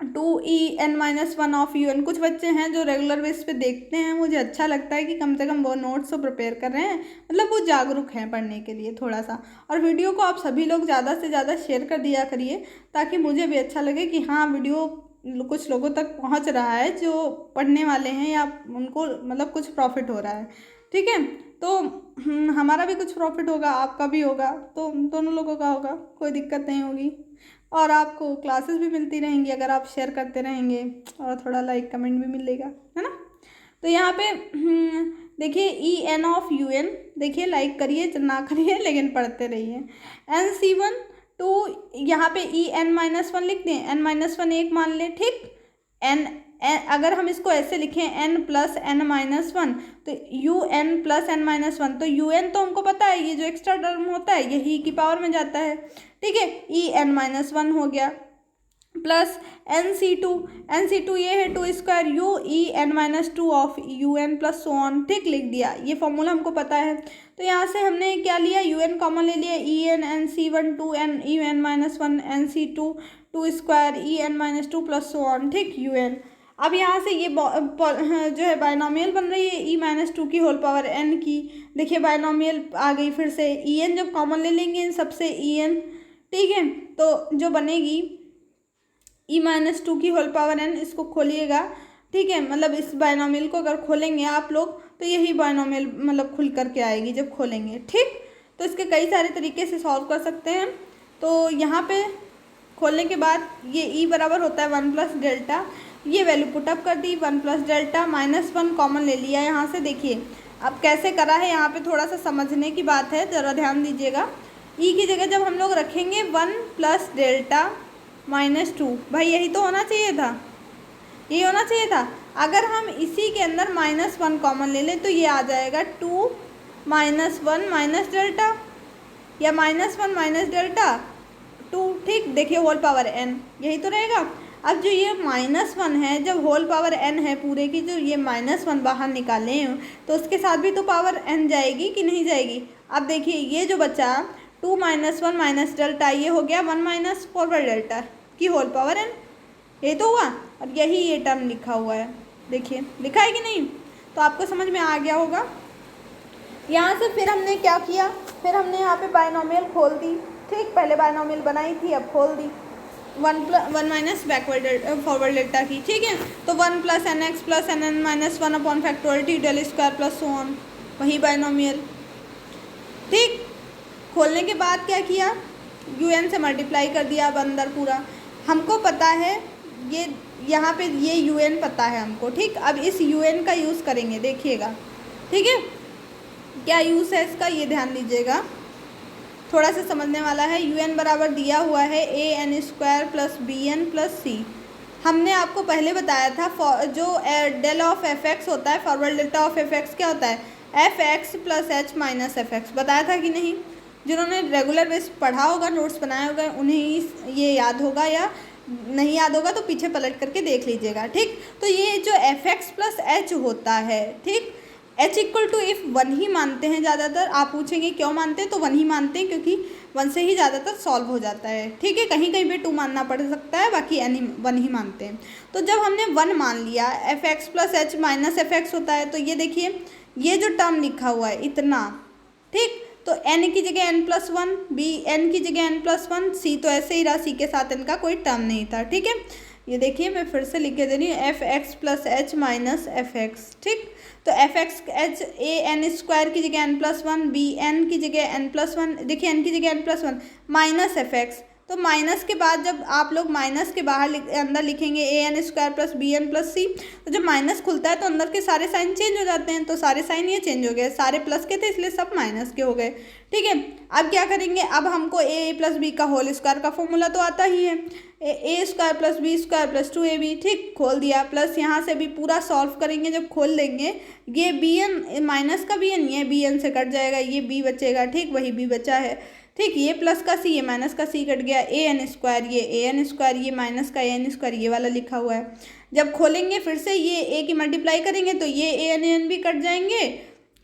2en-1 of un। कुछ बच्चे हैं जो रेगुलर बेस पे देखते हैं, मुझे अच्छा लगता है कि कम से कम वो नोट्स तो प्रिपेयर कर रहे हैं, मतलब वो जागरूक हैं पढ़ने के लिए थोड़ा सा। और वीडियो को आप सभी लोग ज़्यादा से ज़्यादा शेयर कर दिया करिए ताकि मुझे भी अच्छा लगे कि हाँ वीडियो कुछ लोगों तक पहुंच रहा है जो पढ़ने वाले हैं या उनको मतलब कुछ प्रॉफिट हो रहा है, ठीक है। तो हमारा भी कुछ प्रॉफिट होगा, आपका भी होगा, तो दोनों लोगों का होगा, कोई दिक्कत नहीं होगी। और आपको क्लासेस भी मिलती रहेंगी अगर आप शेयर करते रहेंगे और थोड़ा लाइक कमेंट भी मिलेगा, है ना। तो यहाँ पे देखिए en ऑफ un, देखिए लाइक करिए ना करिए लेकिन पढ़ते रहिए। nc1 2, यहाँ पे en-1 लिख दें, n-1 एक मान लें, ठीक, n अगर हम इसको ऐसे लिखें n plus N minus one, तो U N plus N minus one, तो यू एन तो हमको पता है, ये जो एक्स्ट्रा टर्म होता है यही की पावर में जाता है, ठीक है, ई एन माइनस वन हो गया, प्लस एन सी टू ये है two square U E N minus two of U N plus so on, ठीक, लिख दिया, ये फॉर्मूला हमको पता है। तो यहाँ से हमने क्या लिया, यू एन कॉमन ले लिया, E N C one two N E N minus one N C two two square E N minus two plus so on, ठीक, यू एन। अब यहाँ से ये जो है बायनॉमियल बन रही है ई माइनस टू की होल पावर एन की, देखिए बायनॉमियल आ गई फिर से, ई एन जब कॉमन ले लेंगे इन सबसे ई एन, ठीक है, तो जो बनेगी ई माइनस टू की होल पावर एन, इसको खोलिएगा, ठीक है, मतलब इस बायनॉमियल को अगर खोलेंगे आप लोग तो यही बायनॉमियल मतलब खुल करके आएगी जब खोलेंगे, ठीक। तो इसके कई सारे तरीके से सॉल्व कर सकते हैं। तो यहाँ पे खोलने के बाद ये ई बराबर होता है वन प्लस डेल्टा, ये वैल्यू पुटअप कर दी, one plus delta minus one common ले लिया यहाँ से, देखिए अब कैसे करा है, यहाँ पे थोड़ा सा समझने की बात है, ज़रा ध्यान दीजिएगा। ई की जगह जब हम लोग रखेंगे one plus delta minus two, भाई यही तो होना चाहिए था, यही होना चाहिए था। अगर हम इसी के अंदर माइनस वन कॉमन ले लें तो ये आ जाएगा two minus one minus delta, या minus one minus delta two, ठीक, देखिए होल पावर एन, यही तो रहेगा। अब जो ये माइनस वन है, जब होल पावर एन है पूरे की, जो ये माइनस वन बाहर निकालें तो उसके साथ भी तो पावर एन जाएगी कि नहीं जाएगी। अब देखिए ये जो बचा two minus one minus delta, ये हो गया वन माइनस फॉरवर्ड डेल्टा की होल पावर एन, ये तो हुआ, और यही ये टर्म लिखा हुआ है, देखिए लिखा है कि नहीं, तो आपको समझ में आ गया होगा। यहाँ से फिर हमने क्या किया, फिर हमने यहाँ पे बायनॉमियल खोल दी, ठीक, पहले बायनॉमियल बनाई थी अब खोल दी, one minus backward forward delta की, ठीक है, तो one plus N X plus N N minus one upon factorial del square plus so on, वही बायनॉमियल, ठीक। खोलने के बाद क्या किया, यू एन से मल्टीप्लाई कर दिया, अब अंदर पूरा हमको पता है, ये यहाँ पे ये यू एन पता है हमको, ठीक। अब इस यू एन का यूज़ करेंगे, देखिएगा, ठीक है, क्या यूज़ है इसका ये ध्यान दीजिएगा, थोड़ा सा समझने वाला है। यू एन बराबर दिया हुआ है A N square plus B N plus C, हमने आपको पहले बताया था जो डेल ऑफ एफ एक्स होता है, forward delta of F X क्या होता है, F X plus H minus F x, बताया था कि नहीं। जिन्होंने रेगुलर बेस पढ़ा होगा, नोट्स बनाए होगा, उन्हें ये याद होगा, या नहीं याद होगा तो पीछे पलट करके देख लीजिएगा, ठीक। तो ये जो एफ एक्स प्लस एच होता है, ठीक, H equal to if one ही मानते हैं ज़्यादातर, आप पूछेंगे क्यों मानते हैं, तो वन ही मानते हैं क्योंकि वन से ही ज़्यादातर सॉल्व हो जाता है, ठीक है, कहीं कहीं पे टू मानना पड़ सकता है, बाकी एनी वन ही मानते हैं। तो जब हमने वन मान लिया, F X plus H minus F X होता है, तो ये देखिए ये जो टर्म लिखा हुआ है इतना, ठीक, तो n की जगह n plus one, B n की जगह n प्लस वन, सी तो ऐसे ही रहा, सी के साथ n का कोई टर्म नहीं था, ठीक है। ये देखिए मैं फिर से लिख के दे रही हूँ, F X plus H minus F X, ठीक, तो F X H A N square की जगह n plus one, B N की जगह n प्लस वन, देखिए n की जगह n plus one minus F X, तो माइनस के बाद जब आप लोग माइनस के बाहर अंदर लिखेंगे A N square plus B N plus C, तो जब माइनस खुलता है तो अंदर के सारे साइन चेंज हो जाते हैं, तो सारे साइन ये चेंज हो गए, सारे प्लस के थे इसलिए सब माइनस के हो गए, ठीक है। अब क्या करेंगे, अब हमको ए प्लस बी का होल स्क्वायर का फॉर्मूला तो आता ही है, A square plus B square plus two A B, ठीक, खोल दिया, प्लस यहाँ से भी पूरा सॉल्व करेंगे, जब खोल देंगे ये बी एन माइनस का बी एन, ये बी एन से कट जाएगा, ये बी बचेगा, ठीक, वही बी बचा है, ठीक, ये प्लस का सी, ये माइनस का सी कट गया, ए एन स्क्वायर, ये ए एन स्क्वायर, ये माइनस का ए एन स्क्वायर, ये वाला लिखा हुआ है। जब खोलेंगे फिर से ये ए की मल्टीप्लाई करेंगे तो ये ए एन भी कट जाएंगे,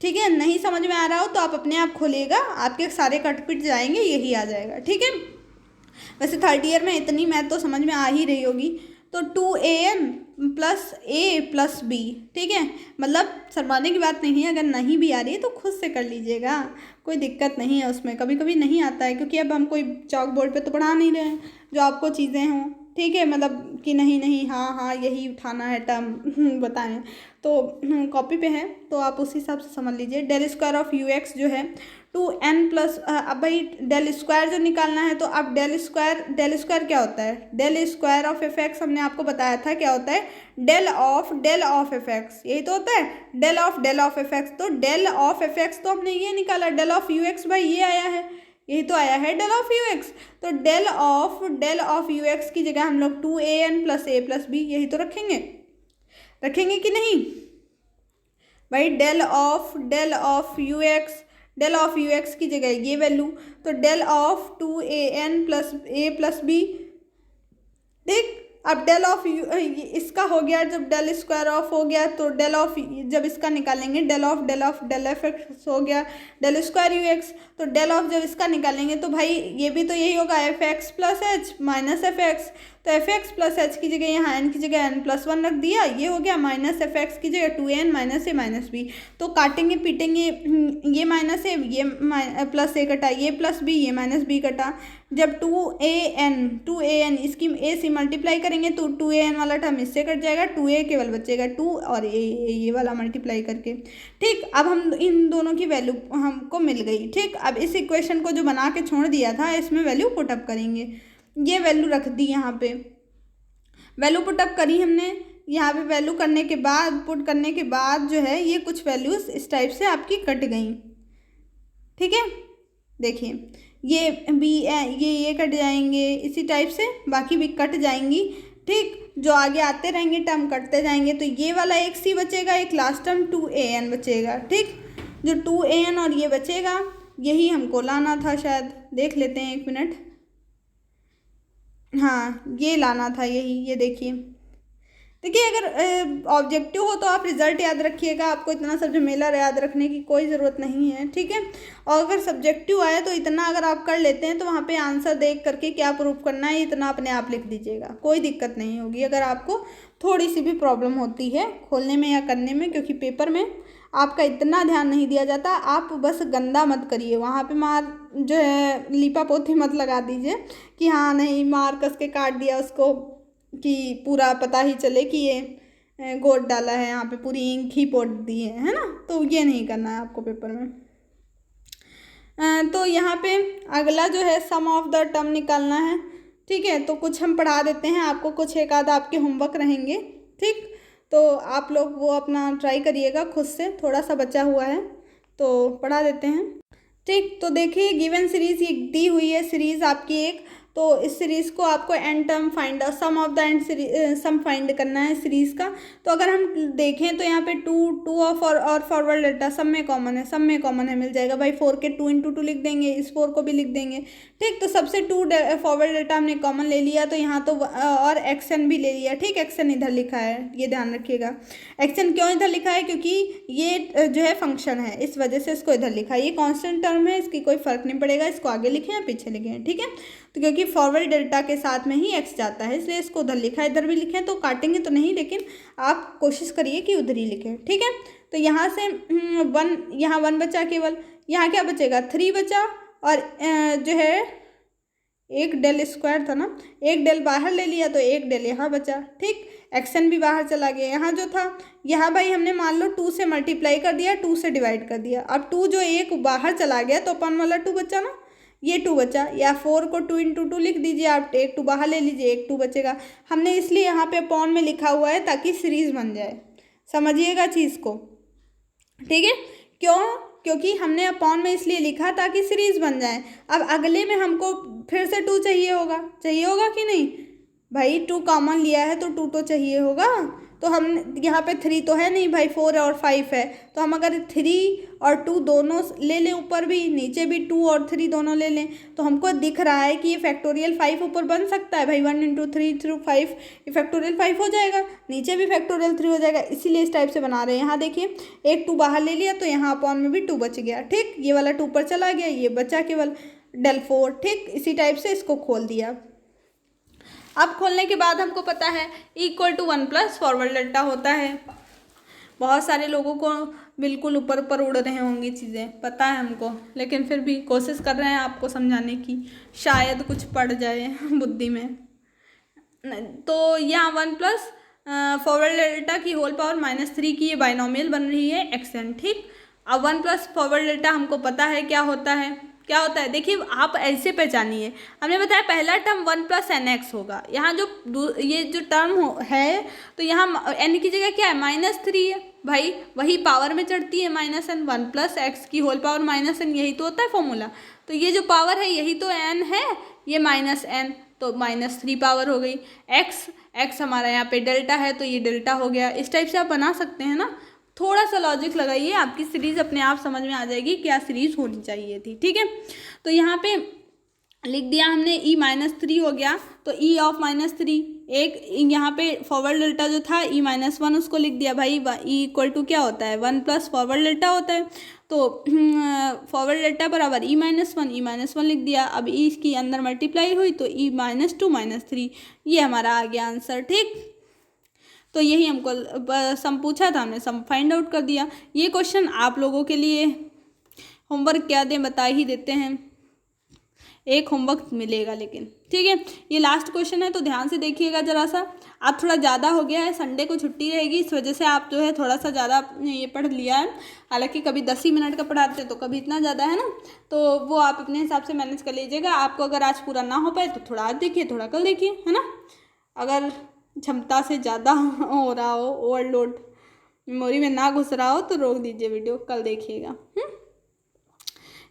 ठीक है। नहीं समझ में आ रहा हो तो आप अपने आप खोलिएगा, आपके सारे कट पिट जाएंगे, यही आ जाएगा, ठीक है। वैसे थर्ड ईयर में इतनी मैथ तो समझ में आ ही रही होगी। तो two A N plus A plus B, ठीक है, मतलब शर्माने की बात नहीं है, अगर नहीं भी आ रही है तो खुद से कर लीजिएगा, कोई दिक्कत नहीं है उसमें, कभी कभी नहीं आता है, क्योंकि अब हम कोई चॉक बोर्ड पे तो पढ़ा नहीं रहे हैं जो आपको चीज़ें हों, ठीक है, मतलब कि नहीं नहीं हाँ हाँ यही उठाना है टर्म बताएं, तो कॉपी पे है तो आप उस हिसाब से समझ लीजिए। Del square of U X जो है टू एन प्लस, अब भाई डेल स्क्वायर जो निकालना है, तो अब डेल स्क्वायर क्या होता है, del square of F X हमने आपको बताया था क्या होता है, डेल ऑफ एफ एक्स, यही तो होता है, डेल ऑफ एफ एक्स, तो डेल ऑफ एफ एक्स तो हमने ये निकाला, डेल ऑफ यू एक्स भाई ये आया है, यही तो आया है डेल ऑफ यू एक्स, तो डेल ऑफ यू एक्स की जगह हम लोग two A N plus A plus B यही तो रखेंगे, रखेंगे कि नहीं भाई? डेल ऑफ यू एक्स की जगह ये वैल्यू, तो del of 2an plus A plus B. देख, अब डेल ऑफ इसका हो गया, जब डेल स्क्वायर ऑफ हो गया तो डेल ऑफ, जब इसका निकालेंगे डेल एफ एक्स हो गया डेल स्क्वायर यू एक्स, तो डेल ऑफ जब इसका निकालेंगे तो भाई ये भी तो यही होगा, F X plus H minus F X. तो एफ एक्स प्लस एच की जगह यहाँ एन की जगह एन प्लस 1 रख दिया, ये हो गया माइनस एफ एक्स की जगह 2an माइनस ए माइनस बी। तो काटेंगे पीटेंगे, ये माइनस ए, ये प्लस ए कटा, ये प्लस बी, ये माइनस बी कटा। जब 2an इसकी a से मल्टीप्लाई करेंगे तो 2an वाला टर्म इससे कट जाएगा, 2a केवल बचेगा 2 और ये वाला मल्टीप्लाई करके। ठीक, अब हम इन दोनों की वैल्यू हमको मिल गई। ठीक, अब इस इक्वेशन को जो बना के छोड़ दिया था इसमें वैल्यू पुटअप करेंगे। ये वैल्यू रख दी, यहाँ पे वैल्यू पुटअप करी हमने। यहाँ पे वैल्यू करने के बाद, पुट करने के बाद जो है ये कुछ वैल्यूज इस टाइप से आपकी कट गई। ठीक है, देखिए ये बी, ये कट जाएंगे, इसी टाइप से बाकी भी कट जाएंगी। ठीक, जो आगे आते रहेंगे टर्म कटते जाएंगे, तो ये वाला एक सी बचेगा, एक लास्ट टर्म 2an बचेगा। ठीक, जो 2an और ये बचेगा, यही हमको लाना था शायद, देख लेते हैं 1 मिनट। हाँ, ये लाना था यही, ये देखिए। देखिए, अगर ऑब्जेक्टिव हो तो आप रिजल्ट याद रखिएगा, आपको इतना सब झमेला याद रखने की कोई ज़रूरत नहीं है। ठीक है, और अगर सब्जेक्टिव आए तो इतना अगर आप कर लेते हैं तो वहाँ पे आंसर देख करके क्या प्रूफ करना है इतना अपने आप लिख दीजिएगा, कोई दिक्कत नहीं होगी। अगर आपको थोड़ी सी भी प्रॉब्लम होती है खोलने में या करने में, क्योंकि पेपर में आपका इतना ध्यान नहीं दिया जाता, आप बस गंदा मत करिए, वहाँ पे मार जो है लीपा पोती मत लगा दीजिए कि हाँ नहीं मार कस के काट दिया उसको, कि पूरा पता ही चले कि ये गोट डाला है, यहाँ पे पूरी इंक ही पोत दी है ना। तो ये नहीं करना है आपको पेपर में। तो यहाँ पे अगला जो है सम ऑफ द टर्म निकालना है। ठीक है, तो कुछ हम पढ़ा देते हैं आपको, कुछ एक आध आपके होमवर्क रहेंगे। ठीक, तो आप लोग वो अपना ट्राई करिएगा खुद से, थोड़ा सा बचा हुआ है तो पढ़ा देते हैं। ठीक, तो देखिए गिवन सीरीज ये दी हुई है सीरीज़ आपकी एक, तो इस सीरीज़ को आपको nth term find, sum of the nth sum find करना है सीरीज़ का। तो अगर हम देखें तो यहाँ पे 2 ऑफ और फॉरवर्ड डेल्टा सब में कॉमन है, मिल जाएगा भाई। 4 के 2 × 2 लिख देंगे, इस 4 को भी लिख देंगे। ठीक, तो सबसे 2 फॉरवर्ड डेल्टा हमने कॉमन ले लिया, तो यहाँ तो और एक्सन भी ले लिया। ठीक, एक्सन इधर लिखा है, ये ध्यान रखिएगा। एक्सन क्यों इधर लिखा है? क्योंकि ये जो है फंक्शन है, इस वजह से इसको इधर लिखा है। ये कॉन्स्टेंट टर्म है, इसकी कोई फर्क नहीं पड़ेगा, इसको आगे लिखें या पीछे लिखें। ठीक है, तो क्योंकि फॉरवर्ड डेल्टा के साथ में ही एक्स जाता है, इसलिए इसको उधर लिखा है। इधर भी लिखें तो काटेंगे तो नहीं, लेकिन आप कोशिश करिए कि उधर ही लिखें। ठीक है, तो यहाँ से 1, यहाँ 1 बचा केवल, यहाँ क्या बचेगा 3 बचा, और जो है एक डेल स्क्वायर था ना, एक डेल बाहर ले लिया तो एक डेल यहाँ बचा। ठीक, एक्सन भी बाहर चला गया। यहाँ जो था, यहाँ भाई हमने मान लो 2 से मल्टीप्लाई कर दिया, 2 से डिवाइड कर दिया। अब 2 जो एक बाहर चला गया तो अपन वाला 2 बचा ना, ये 2 बचा। या 4 को 2 × 2 लिख दीजिए आप, एक 2 बाहर ले लीजिए, एक 2 बचेगा। हमने इसलिए यहाँ पे अपॉन में लिखा हुआ है ताकि सीरीज बन जाए, समझिएगा चीज़ को। ठीक है, क्यों? क्योंकि हमने अपॉन में इसलिए लिखा ताकि सीरीज बन जाए। अब अगले में हमको फिर से 2 चाहिए होगा कि नहीं भाई? 2 कॉमन लिया है तो 2 तो चाहिए होगा। तो हम यहाँ पे 3 तो है नहीं भाई, 4 और 5 है, तो हम अगर 3 और 2 दोनों ले लें, ऊपर भी नीचे भी 2 और 3 दोनों ले लें, तो हमको दिख रहा है कि ये फैक्टोरियल 5 ऊपर बन सकता है भाई। 1 × 3 × 5 ये फैक्टोरियल 5 हो जाएगा, नीचे भी फैक्टोरियल 3 हो जाएगा, इसीलिए इस टाइप से बना रहे हैं। यहाँ देखिए एक 2 बाहर ले लिया तो यहाँ अपॉन में भी 2 बच गया। ठीक, ये वाला 2 पर चला गया, ये बचा केवल डेल 4। ठीक, इसी टाइप से इसको खोल दिया। अब खोलने के बाद हमको पता है = 1 + फॉरवर्ड डेल्टा होता है। बहुत सारे लोगों को बिल्कुल ऊपर ऊपर उड़ रहे होंगी चीज़ें, पता है हमको, लेकिन फिर भी कोशिश कर रहे हैं आपको समझाने की, शायद कुछ पड़ जाए बुद्धि में। तो यहाँ 1 + फॉरवर्ड डेल्टा की होल पावर -3 की ये बाइनोमियल बन रही है एक्सन। ठीक, अब 1 + फॉरवर्ड डेल्टा हमको पता है क्या होता है। देखिए आप ऐसे पहचानिए, हमने बताया पहला टर्म 1 + nx होगा। यहाँ जो ये जो टर्म है तो यहाँ n की जगह क्या है -3 है भाई, वही पावर में चढ़ती है -n। 1 + x की होल पावर -n, यही तो होता है फॉर्मूला। तो ये जो पावर है यही तो n है, ये -n, तो -3 पावर हो गई। एक्स हमारा यहाँ पे डेल्टा है तो ये डेल्टा हो गया। इस टाइप से आप बना सकते हैं ना। थोड़ा सा लॉजिक लगाइए, आपकी सीरीज़ अपने आप समझ में आ जाएगी क्या सीरीज़ होनी चाहिए थी। ठीक है, तो यहाँ पे लिख दिया हमने E-3 हो गया, तो E ऑफ -3 एक यहाँ पे फॉरवर्ड डेल्टा जो था E-1 उसको लिख दिया भाई। E इक्वल टू क्या होता है 1 प्लस फॉरवर्ड डेल्टा होता है, तो फॉरवर्ड डेल्टा बराबर E-1 लिख दिया। अब E की अंदर मल्टीप्लाई हुई तो E-2 -3 ये हमारा आ गया आंसर। ठीक, तो यही हमको सम पूछा था, हमने सम फाइंड आउट कर दिया। ये क्वेश्चन आप लोगों के लिए होमवर्क क्या दें बता ही देते हैं, एक होमवर्क मिलेगा लेकिन। ठीक है, ये लास्ट क्वेश्चन है तो ध्यान से देखिएगा ज़रा सा। आप थोड़ा ज़्यादा हो गया है, संडे को छुट्टी रहेगी, इस वजह से आप जो है थोड़ा सा ज़्यादा ये पढ़ लिया है। हालांकि कभी 10 ही मिनट का पढ़ाते हैं तो कभी इतना ज़्यादा है ना, तो वो आप अपने हिसाब से मैनेज कर लीजिएगा। आपको अगर आज पूरा ना हो पाए तो थोड़ा आज देखिए, थोड़ा कल देखिए, है ना। अगर क्षमता से ज़्यादा हो रहा हो, ओवरलोड मेमोरी में ना घुस रहा हो तो रोक दीजिए वीडियो, कल देखिएगा।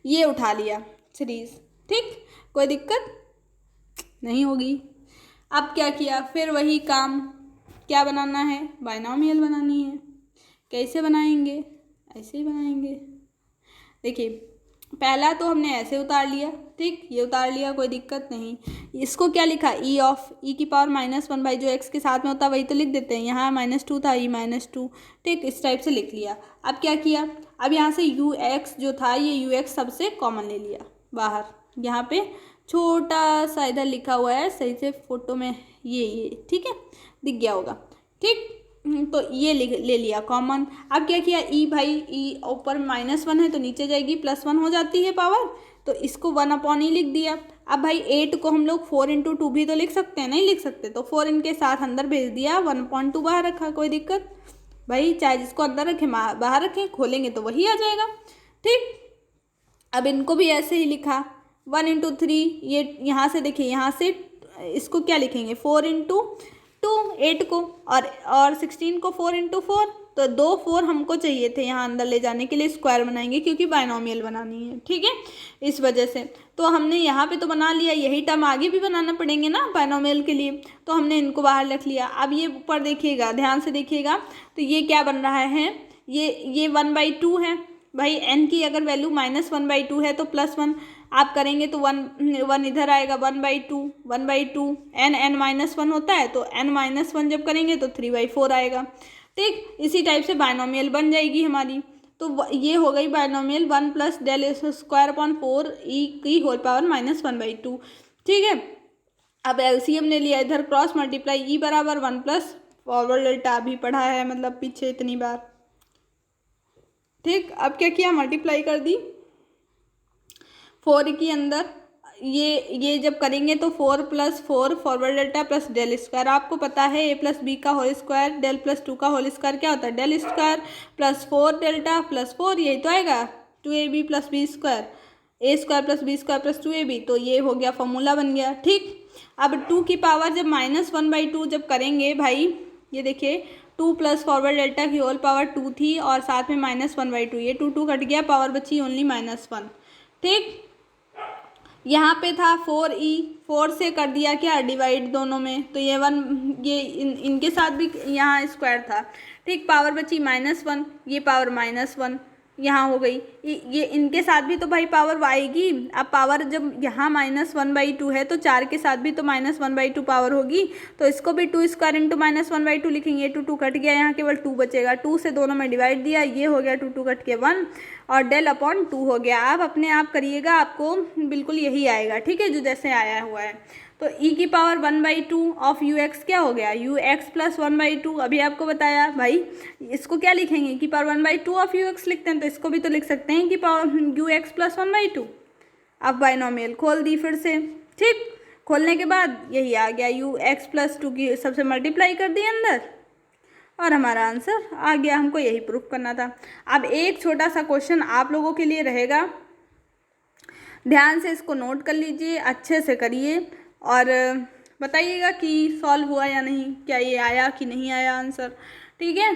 ये उठा लिया सीरीज़, ठीक, कोई दिक्कत नहीं होगी। अब क्या किया, फिर वही काम, क्या बनाना है, बायनॉमियल बनानी है। कैसे बनाएंगे, ऐसे ही बनाएंगे। देखिए पहला तो हमने ऐसे उतार लिया, ठीक, ये उतार लिया, कोई दिक्कत नहीं। इसको क्या लिखा, ई की पावर -1 भाई, जो एक्स के साथ में होता है वही तो लिख देते हैं। यहाँ -2 था, E-2, ठीक, इस टाइप से लिख लिया। अब क्या किया, अब यहाँ से UX जो था ये UX सबसे कॉमन ले लिया बाहर। यहाँ पे छोटा सा इधर लिखा हुआ है, सही से फोटो में ये ठीक है दिख गया होगा, ठीक, तो ये ले लिया कॉमन। अब क्या किया, भाई ई ऊपर -1 है तो नीचे जाएगी +1 हो जाती है पावर, तो इसको 1/E लिख दिया। अब भाई 8 को हम लोग 4 × 2 भी तो लिख सकते हैं, नहीं लिख सकते, तो 4 इनके साथ अंदर भेज दिया, 1/2 बाहर रखा, कोई दिक्कत भाई, चाहे जिसको अंदर रखें बाहर रखें, खोलेंगे तो वही आ जाएगा। ठीक, अब इनको भी ऐसे ही लिखा 1 × 3, ये यहाँ से देखिए, यहाँ से इसको क्या लिखेंगे 4 × 2 8 को, और 16 को 4 × 4, तो 2 4 हमको चाहिए थे यहाँ अंदर ले जाने के लिए, स्क्वायर बनाएंगे क्योंकि बायनॉमियल बनानी है। ठीक है, इस वजह से तो हमने यहाँ पे तो बना लिया, यही टर्म आगे भी बनाना पड़ेंगे ना बायनॉमियल के लिए, तो हमने इनको बाहर रख लिया। अब ये ऊपर देखिएगा, ध्यान से देखिएगा, तो ये क्या बन रहा है, ये 1/2 है भाई। n की अगर वैल्यू -1/2 है तो +1 आप करेंगे तो 1 इधर आएगा, 1/2 n होता है, तो n-1 जब करेंगे तो 3/4 आएगा। ठीक, इसी टाइप से बायनॉमियल बन जाएगी हमारी। तो ये हो गई बायनॉमियल 1 + del² E की होल पावर -1/2। ठीक है, अब LCM ले लिया, इधर क्रॉस मल्टीप्लाई, E बराबर 1 प्लस फॉरवर्ड डेल्टा भी पढ़ा है, मतलब पीछे इतनी बार। ठीक, अब क्या किया, मल्टीप्लाई कर दी 4 के अंदर, ये जब करेंगे तो 4 + 4 फॉरवर्ड डेल्टा प्लस del², आपको पता है a + b का होल स्क्वायर, del + 2 का होल स्क्वायर क्या होता है, del² + 4 डेल्टा + 4, यही तो आएगा 2ab + b², a² + b² + 2ab, तो ये हो गया, फॉर्मूला बन गया। ठीक, अब 2 की पावर जब -1/2 जब करेंगे भाई, ये देखिए 2 + फॉरवर्ड डेल्टा की होल पावर 2 थी और साथ में -1/2, ये 2 कट गया, पावर बची ओनली -1। ठीक, यहाँ पे था 4e, 4 से कर दिया क्या डिवाइड दोनों में, तो ये 1, ये इनके साथ भी यहाँ स्क्वायर था। ठीक, पावर बची -1, ये पावर -1 यहाँ हो गई, ये इनके साथ भी तो भाई पावर आएगी। अब पावर जब यहाँ -1/2 है तो 4 के साथ भी तो -1/2 पावर होगी, तो इसको भी 2² × -1/2 लिखेंगे। 2 कट गया, यहाँ केवल 2 बचेगा, 2 से दोनों में डिवाइड दिया, ये हो गया 2 कट के 1 और del/2 हो गया। आप अपने आप करिएगा, आपको बिल्कुल यही आएगा। ठीक है, जो जैसे आया हुआ है। तो e की पावर 1/2 ऑफ ux क्या हो गया, ux + 1/2, अभी आपको बताया भाई। इसको क्या लिखेंगे, की पावर 1/2 ऑफ ux लिखते हैं, तो इसको भी तो लिख सकते हैं कि पावर ux + 1/2। अब बायनॉमियल खोल दी फिर से। ठीक, खोलने के बाद यही आ गया, ux + 2 की सबसे मल्टीप्लाई कर दी अंदर और हमारा आंसर आ गया। हमको यही प्रूफ करना था। अब एक छोटा सा क्वेश्चन आप लोगों के लिए रहेगा, ध्यान से इसको नोट कर लीजिए, अच्छे से करिए और बताइएगा कि सॉल्व हुआ या नहीं, क्या ये आया कि नहीं आया आंसर। ठीक है,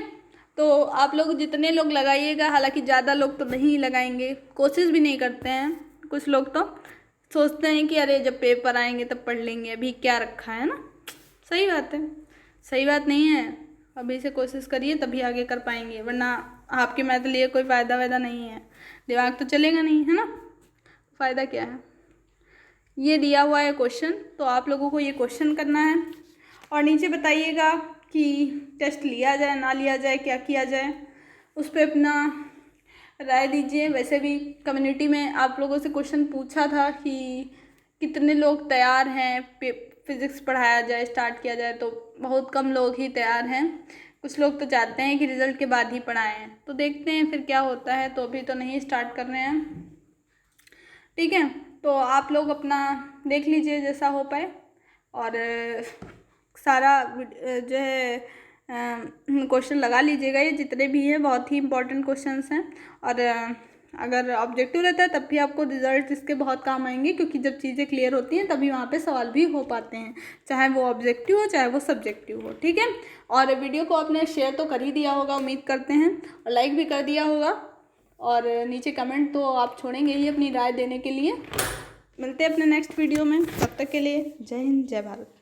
तो आप लोग जितने लोग लगाइएगा, हालांकि ज़्यादा लोग तो नहीं लगाएंगे, कोशिश भी नहीं करते हैं कुछ लोग, तो सोचते हैं कि अरे जब पेपर आएंगे तब पढ़ लेंगे, अभी क्या रखा है ना। सही बात है, सही बात नहीं है। अभी से कोशिश करिए तभी आगे कर पाएंगे, वरना आपके मैथ लिए कोई फ़ायदा वायदा नहीं है, दिमाग तो चलेगा नहीं, है ना। फ़ायदा क्या है। ये दिया हुआ है क्वेश्चन, तो आप लोगों को ये क्वेश्चन करना है और नीचे बताइएगा कि टेस्ट लिया जाए ना लिया जाए, क्या किया जाए, उस पर अपना राय दीजिए। वैसे भी कम्युनिटी में आप लोगों से क्वेश्चन पूछा था कि कितने लोग तैयार हैं फिज़िक्स पढ़ाया जाए, स्टार्ट किया जाए, तो बहुत कम लोग ही तैयार हैं। कुछ लोग तो चाहते हैं कि रिज़ल्ट के बाद ही पढ़ाएं, तो देखते हैं फिर क्या होता है। तो अभी तो नहीं स्टार्ट कर रहे हैं, ठीक है। तो आप लोग अपना देख लीजिए जैसा हो पाए, और सारा जो है क्वेश्चन लगा लीजिएगा। ये जितने भी हैं बहुत ही इंपॉर्टेंट क्वेश्चंस हैं, और अगर ऑब्जेक्टिव रहता है तब भी आपको रिजल्ट इसके बहुत काम आएंगे, क्योंकि जब चीज़ें क्लियर होती हैं तभी वहाँ पे सवाल भी हो पाते हैं, चाहे वो ऑब्जेक्टिव हो चाहे वो सब्जेक्टिव हो, ठीक है। और वीडियो को आपने शेयर तो कर ही दिया होगा, उम्मीद करते हैं, और लाइक भी कर दिया होगा, और नीचे कमेंट तो आप छोड़ेंगे ही अपनी राय देने के लिए। मिलते हैं अपने नेक्स्ट वीडियो में, तब तक के लिए जय हिंद जय भारत।